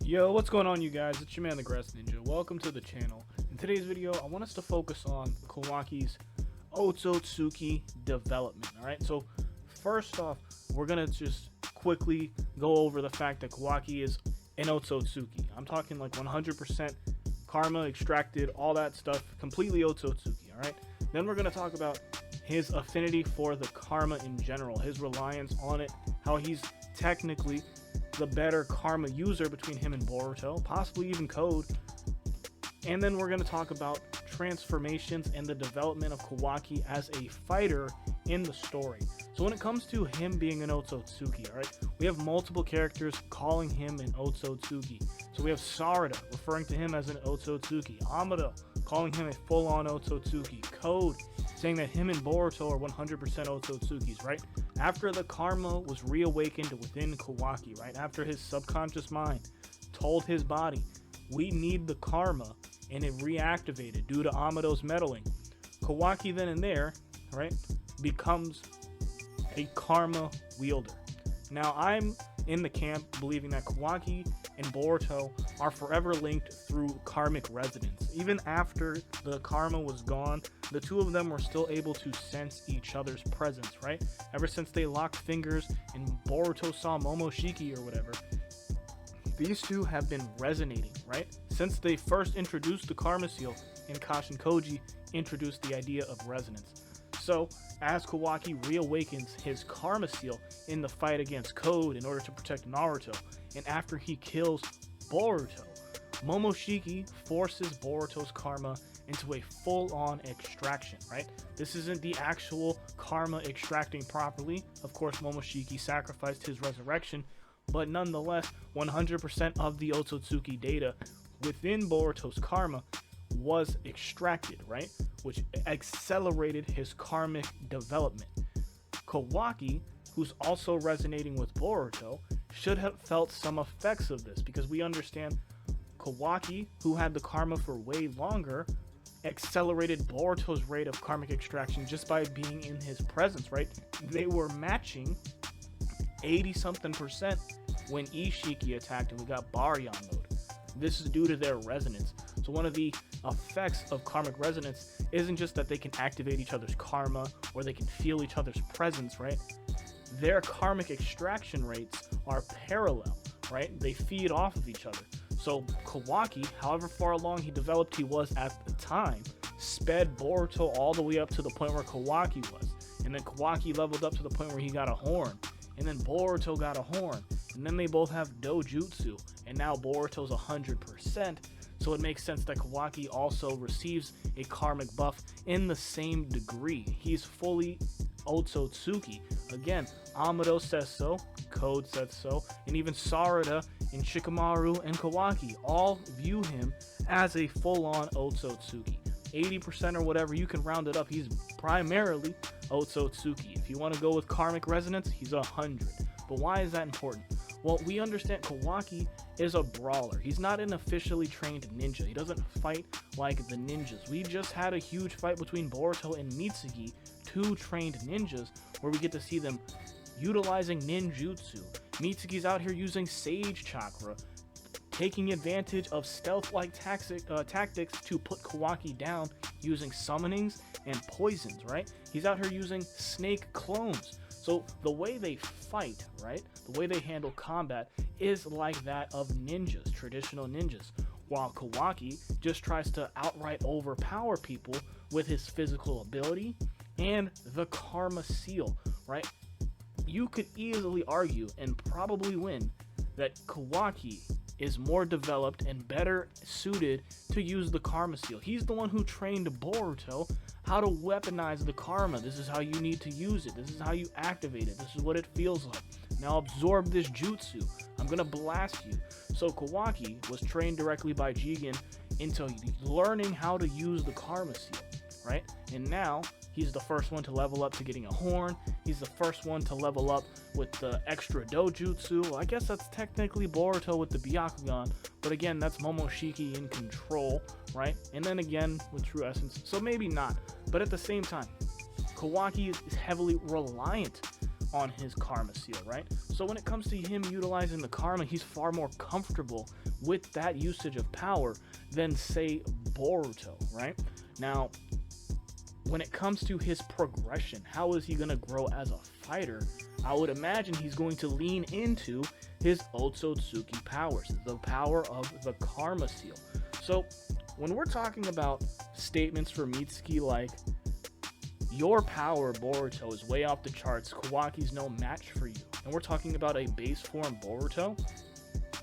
Yo, what's going on, you guys? It's your man the Grass Ninja. Welcome to the channel. In today's video, I want us to focus on Kawaki's Otsutsuki development. Alright, so first off, we're gonna just quickly go over the fact that Kawaki is an Otsutsuki. I'm talking like 100% karma extracted, all that stuff, completely Otsutsuki. Alright, then we're gonna talk about his affinity for the karma in general, his reliance on it, how he's technically the better karma user between him and Boruto, possibly even Code. And then we're going to talk about transformations and the development of Kawaki as a fighter in the story. So when it comes to him being an Otsutsuki, alright, we have multiple characters calling him an Otsutsuki. So we have Sarada referring to him as an Otsutsuki, Amado calling him a full-on Otsutsuki, Code saying that him and Boruto are 100% Otsutsukis, right? After the karma was reawakened within Kawaki, right? After his subconscious mind told his body, we need the karma, and it reactivated due to Amado's meddling. Kawaki then and there, right, becomes a karma wielder. Now, I'm in the camp believing that Kawaki and Boruto are forever linked through karmic resonance. Even after the karma was gone, the two of them were still able to sense each other's presence, right? Ever since they locked fingers and Boruto saw Momoshiki or whatever, these two have been resonating, right? Since they first introduced the karma seal and Kashin Koji introduced the idea of resonance. So, as Kawaki reawakens his karma seal in the fight against Code in order to protect Naruto, and after he kills Boruto, Momoshiki forces Boruto's karma into a full-on extraction, right? This isn't the actual karma extracting properly. Of course, Momoshiki sacrificed his resurrection, but nonetheless, 100% of the Otsutsuki data within Boruto's karma was extracted, right? Which accelerated his karmic development. Kawaki, who's also resonating with Boruto, should have felt some effects of this, because we understand Kawaki, who had the karma for way longer, accelerated Boruto's rate of karmic extraction just by being in his presence, right? They were matching 80-something% when Ishiki attacked and we got Baryon mode. This is due to their resonance. So one of the effects of karmic resonance isn't just that they can activate each other's karma or they can feel each other's presence, right? Their karmic extraction rates are parallel, right? They feed off of each other. So Kawaki, however far along he developed he was at the time, sped Boruto all the way up to the point where Kawaki was. And then Kawaki leveled up to the point where he got a horn. And then Boruto got a horn. And then they both have dojutsu. And now Boruto's 100%. So it makes sense that Kawaki also receives a karmic buff in the same degree. He's fully Otsutsuki. Again, Amado says so, Code says so, and even Sarada and Shikamaru and Kawaki all view him as a full-on Otsutsuki. 80% or whatever, you can round it up, he's primarily Otsutsuki. If you want to go with karmic resonance, he's 100. But why is that important? Well, we understand Kawaki is a brawler. He's not an officially trained ninja. He doesn't fight like the ninjas. We just had a huge fight between Boruto and Mitsuki, two trained ninjas, where we get to see them utilizing ninjutsu. Mitsuki's out here using Sage Chakra, taking advantage of stealth-like tactics to put Kawaki down using summonings and poisons, right? He's out here using snake clones. So the way they fight, right, the way they handle combat is like that of ninjas, traditional ninjas, while Kawaki just tries to outright overpower people with his physical ability and the karma seal, right? You could easily argue and probably win that Kawaki is more developed and better suited to use the karma seal. He's the one who trained Boruto how to weaponize the karma. This is how you need to use it. This is how you activate it. This is what it feels like. Now absorb this jutsu. I'm gonna blast you. So Kawaki was trained directly by Jigen into learning how to use the karma seal, right? And now he's the first one to level up to getting a horn. He's the first one to level up with the extra dojutsu. I guess that's technically Boruto with the Byakugan, but again, that's Momoshiki in control, right? And then again with True Essence, so maybe not. But at the same time, Kawaki is heavily reliant on his karma seal, right? So when it comes to him utilizing the karma, he's far more comfortable with that usage of power than, say, Boruto, right? Now, when it comes to his progression, how is he going to grow as a fighter? I would imagine he's going to lean into his Otsutsuki powers, the power of the karma seal. So when we're talking about statements for Mitsuki like, your power, Boruto, is way off the charts, Kawaki's no match for you, and we're talking about a base form Boruto,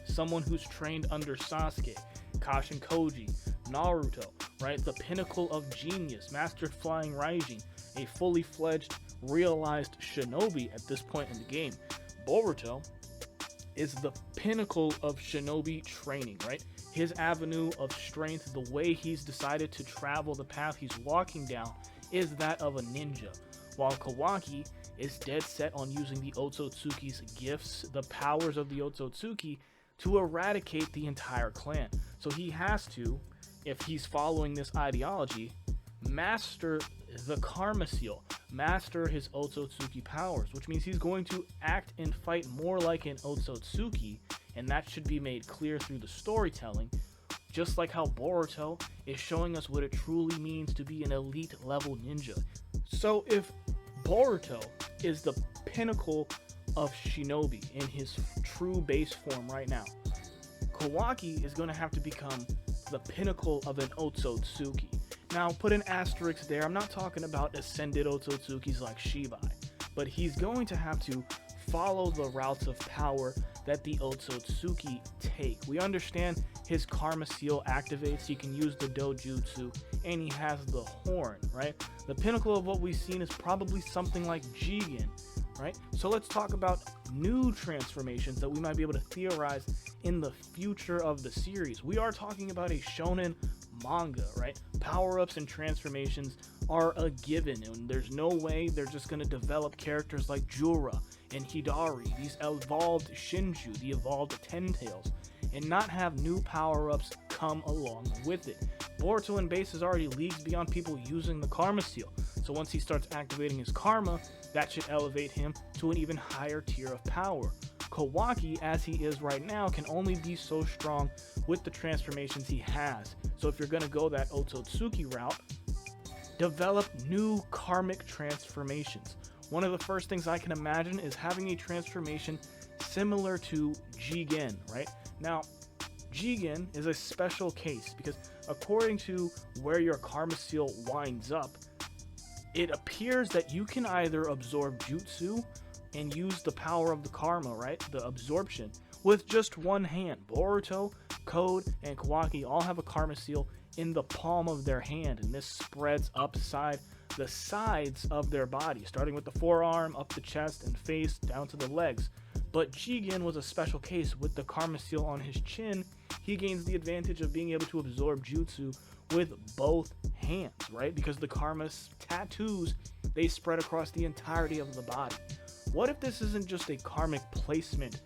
someone who's trained under Sasuke, Kashin Koji, Naruto, right? The pinnacle of genius, Master Flying Raijin, a fully fledged, realized Shinobi at this point in the game. Boruto is the pinnacle of Shinobi training, right? His avenue of strength, the way he's decided to travel the path he's walking down, is that of a ninja, while Kawaki is dead set on using the Otsutsuki's gifts, the powers of the Otsutsuki, to eradicate the entire clan. So he has to, if he's following this ideology, master the karma seal, master his Otsutsuki powers, which means he's going to act and fight more like an Otsutsuki, and that should be made clear through the storytelling, just like how Boruto is showing us what it truly means to be an elite level ninja. So if Boruto is the pinnacle of Shinobi in his true base form right now, Kawaki is going to have to become the pinnacle of an Otsutsuki. Now, put an asterisk there. I'm not talking about ascended Otsutsukis like Shibai, but he's going to have to follow the routes of power that the Otsutsuki take. We understand his karma seal activates, he can use the dojutsu, and he has the horn, right? The pinnacle of what we've seen is probably something like Jigen, right? So let's talk about new transformations that we might be able to theorize in the future of the series. We are talking about a shonen manga, right? Power-ups and transformations are a given, and there's no way they're just going to develop characters like Jura and Hidari, these evolved Shinju, the evolved Ten Tails, and not have new power-ups come along with it. Boruto in base is already leagues beyond people using the karma seal, so once he starts activating his karma, that should elevate him to an even higher tier of power. Kawaki, as he is right now, can only be so strong with the transformations he has. So if you're going to go that Otsutsuki route, develop new karmic transformations. One of the first things I can imagine is having a transformation similar to Jigen, right? Now, Jigen is a special case because according to where your karma seal winds up, it appears that you can either absorb jutsu and use the power of the karma, right? The absorption with just one hand. Boruto, Code, and Kawaki all have a karma seal in the palm of their hand, and this spreads upside the sides of their body, starting with the forearm, up the chest and face, down to the legs. But Jigen was a special case. With the karma seal on his chin, he gains the advantage of being able to absorb jutsu with both hands, right? Because the karma's tattoos, they spread across the entirety of the body. What if this isn't just a karmic placement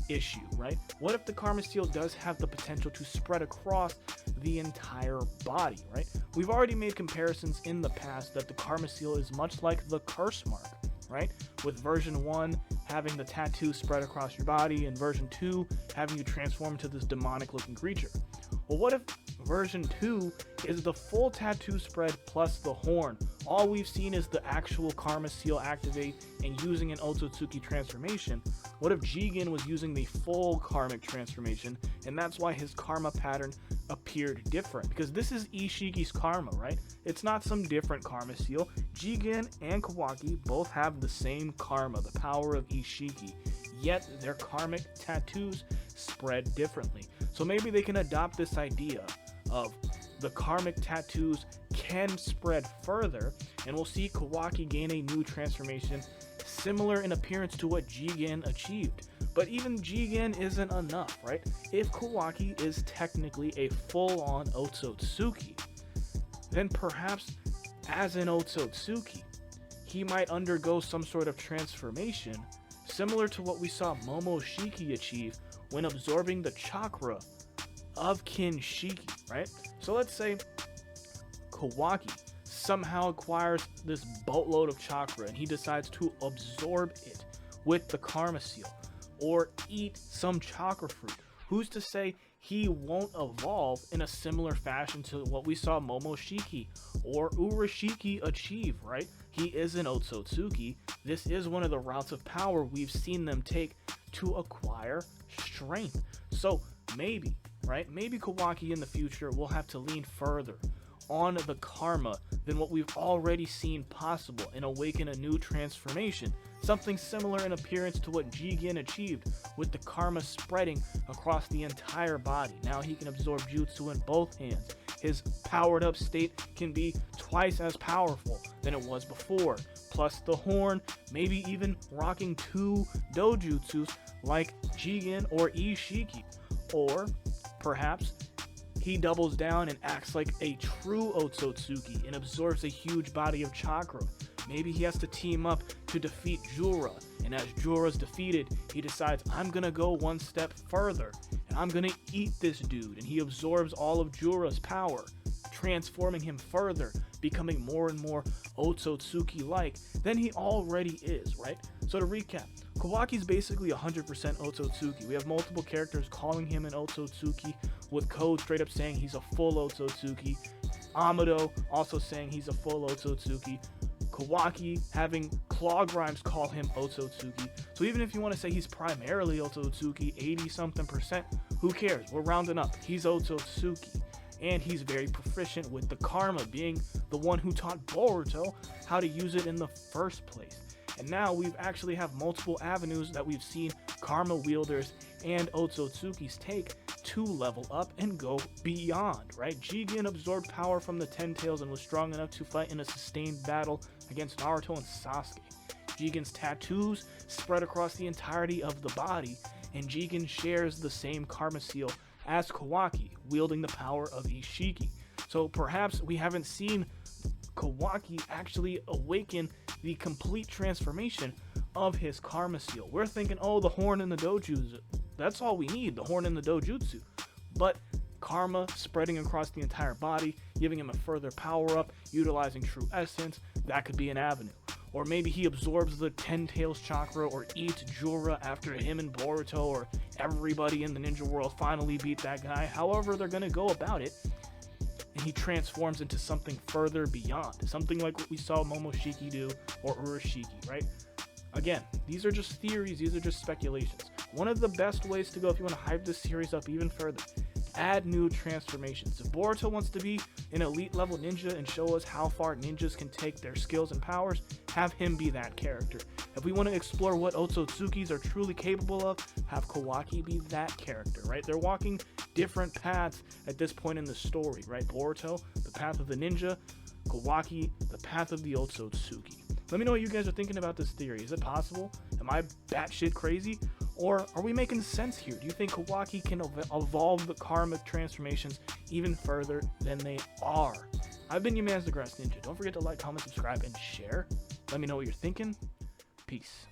issue, right? What if the karma seal does have the potential to spread across the entire body, right? We've already made comparisons in the past that the karma seal is much like the curse mark, right? With version 1 having the tattoo spread across your body, and version 2 having you transform into this demonic looking creature. Well, what if version 2 is the full tattoo spread plus the horn? All we've seen is the actual karma seal activate and using an Otsutsuki transformation. What if Jigen was using the full karmic transformation, and that's why his karma pattern appeared different? Because this is Ishiki's karma, right? It's not some different karma seal. Jigen and Kawaki both have the same karma, the power of Ishiki, yet their karmic tattoos spread differently. So maybe they can adopt this idea of the karmic tattoos can spread further, and we'll see Kawaki gain a new transformation similar in appearance to what Jigen achieved. But even Jigen isn't enough, right? If Kawaki is technically a full-on Otsutsuki, then perhaps as an Otsutsuki, he might undergo some sort of transformation similar to what we saw Momoshiki achieve when absorbing the chakra of Kinshiki, right? So let's say Kawaki somehow acquires this boatload of chakra and he decides to absorb it with the Karma Seal, or eat some chakra fruit. Who's to say he won't evolve in a similar fashion to what we saw Momoshiki or Urashiki achieve, right? He is an Otsutsuki. This is one of the routes of power we've seen them take to acquire strength. So maybe, right? Maybe Kawaki in the future will have to lean further on the karma than what we've already seen possible and awaken a new transformation. Something similar in appearance to what Jigen achieved, with the karma spreading across the entire body. Now he can absorb jutsu in both hands. His powered up state can be twice as powerful than it was before. Plus the horn, maybe even rocking 2 dojutsus like Jigen or Ishiki. Or perhaps he doubles down and acts like a true Otsutsuki and absorbs a huge body of chakra. Maybe he has to team up to defeat Jura, and as Jura's defeated, he decides, I'm gonna go one step further, and I'm gonna eat this dude, and he absorbs all of Jura's power, transforming him further, becoming more and more Otsutsuki-like than he already is, right? So to recap, Kawaki's basically 100% Otsutsuki. We have multiple characters calling him an Otsutsuki, with Code straight up saying he's a full Otsutsuki, Amado also saying he's a full Otsutsuki, Kawaki having Claw Grimes call him Otsutsuki. So even if you want to say he's primarily Otsutsuki, 80-something%, who cares? We're rounding up. He's Otsutsuki. And he's very proficient with the karma, being the one who taught Boruto how to use it in the first place. And now we actually have multiple avenues that we've seen karma wielders and Otsutsukis take to level up and go beyond, right? Jigen absorbed power from the Ten Tails and was strong enough to fight in a sustained battle against Naruto and Sasuke. Jigen's tattoos spread across the entirety of the body, and Jigen shares the same karma seal as Kawaki, wielding the power of Ishiki. So perhaps we haven't seen Kawaki actually awaken the complete transformation of his karma seal. We're thinking, oh, the horn and the dojutsu. That's all we need, the horn and the dojutsu. But karma spreading across the entire body, giving him a further power up, utilizing true essence, that could be an avenue. Or maybe he absorbs the Ten Tails chakra or eats Jura after him and Boruto or everybody in the ninja world finally beat that guy. However they're going to go about it, and he transforms into something further beyond. Something like what we saw Momoshiki do or Urashiki, right? Again, these are just theories, these are just speculations. One of the best ways to go if you want to hype this series up even further, add new transformations. If Boruto wants to be an elite level ninja and show us how far ninjas can take their skills and powers, have him be that character. If we want to explore what Otsutsukis are truly capable of, have Kawaki be that character, right? They're walking different paths at this point in the story, right? Boruto, the path of the ninja, Kawaki, the path of the Otsutsuki. Let me know what you guys are thinking about this theory. Is it possible? Am I batshit crazy? Or are we making sense here? Do you think Kawaki can evolve the karmic transformations even further than they are? I've been your man's the Grass Ninja. Don't forget to like, comment, subscribe, and share. Let me know what you're thinking. Peace.